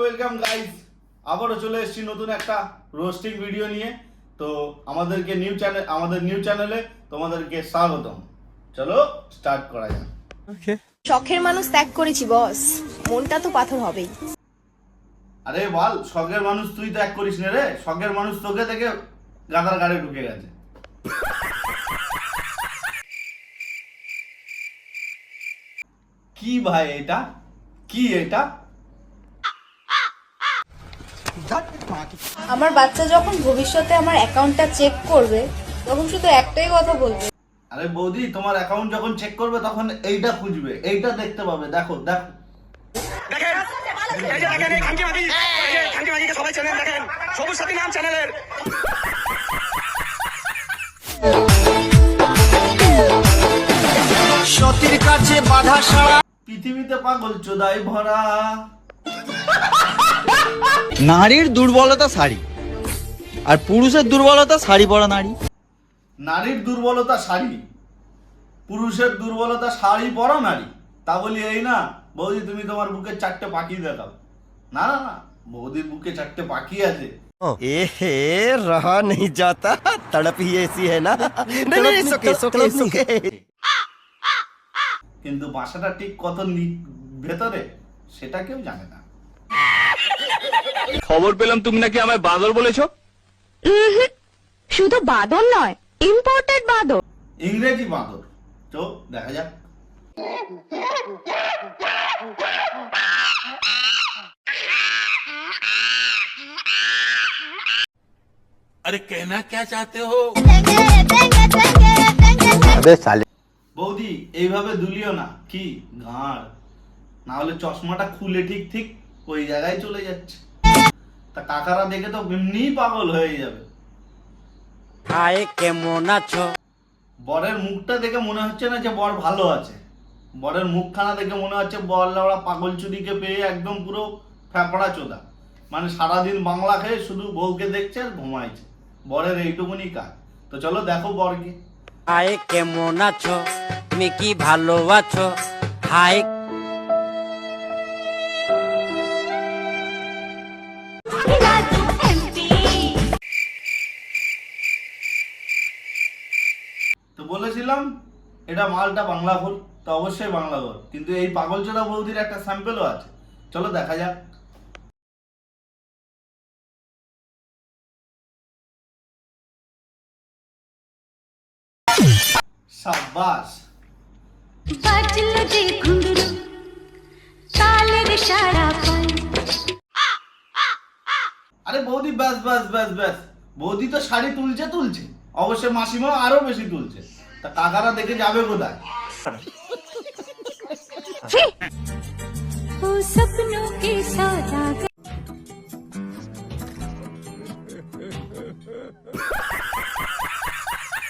Welcome guys, আবারও চলে এসেছি নতুন একটা রোস্টিং ভিডিও নিয়ে। তো আমাদের নিউ চ্যানেলে তোমাদেরকে স্বাগতম। চলো স্টার্ট করা যাক। শখের মানুষ ত্যাগ করেছি বস, মনটা তো পাথর হবেই। আরে বল, শখের মানুষ তুই ত্যাগ করিস না রে। শখের মানুষ তোকে থেকে গাদার গাড়ি ঢুকে গেছে। কি ভাই এটা, কি এটা? আমার বাচ্চা যখন ভবিষ্যতে আমার অ্যাকাউন্টটা চেক করবে তখন শুধু একটাই কথা বলবে, আরে বৌদি, তোমার অ্যাকাউন্ট যখন চেক করবে তখন এইটা খুঁজবে, এইটা দেখতে পাবে। দেখো দেখো, সবাই চ্যানেল দেখেন, সবুজ সাথী নাম চ্যানেলের। সতীর কাছে বাধা সারা, পৃথিবীতে পাগল চোদাই ভরা। নারীর দুর্বলতা শাড়ি, আর পুরুষের দুর্বলতা শাড়ি পরা নারী। নারীর দুর্বলতা শাড়ি, পুরুষের দুর্বলতা শাড়ি পরা নারী। তা বলি এই না বৌদি তুমি তোমার বুকে চারটে পাখি দেখাও। না না না, বৌদির বুকে চারটে পাখি আছে। এহে রহা नहीं जाता, तड़प ही ऐसी है ना। नहीं सुके सुके কিন্তু বাসাটা ঠিক কত ভেতরে সেটা কেউ জানে না। খবর পেলাম তুমি নাকি আমায় বাদর বলেছো। শুধু বাদর নয়, ইম্পোর্টেড বাদর। ইংরেজি বাঁদর। তো দেখা যাক। अरे कहना क्या चाहते हो? বৌদি এইভাবে দুলিও না, কি ঘাড়, না হলে চশমাটা খুলে ঠিক ঠিক ওই জায়গায় চলে যাচ্ছে। তা কাকারা দেখে তো এমনিই পাগল হয়ে যাবে। হায় কেমন আছো? বরের মুখটা দেখে মনে হচ্ছে না যে বর ভালো আছে। বরের মুখখানা দেখে মনে হচ্ছে বর লাউড়া পাগল চুদিকে পেয়ে একদম পুরো ফ্যাপড়া চোদা। মানে সারাদিন বাংলা খেয়ে শুধু বউকে দেখছে আর ঘুমাইছে। বরের এইটুকুনি কাজ। তো চলো দেখো বরকে। হায় কেমন আছো? তুমি কি ভালো আছো? হায় তো বলেছিলাম এটা মালটা বাংলা ঘর, তো অবশ্যই বাংলা ঘর। কিন্তু এই পাগল চোদা বৌদির একটা স্যাম্পেলও আছে। চলো দেখা যাক। সাবাস। বাজলো যে ঘুঙরু তালের সারা পাই। আরে বৌদি ব্যাস ব্যাস ব্যাস ব্যাস, বৌদি তো শাড়ি তুলছে তুলছে, অবশ্যই মাসিমা আরো বেশি তুলছে। তা কাকারা দেখে যাবে কোথায়? ও স্বপ্নों के सौदागर।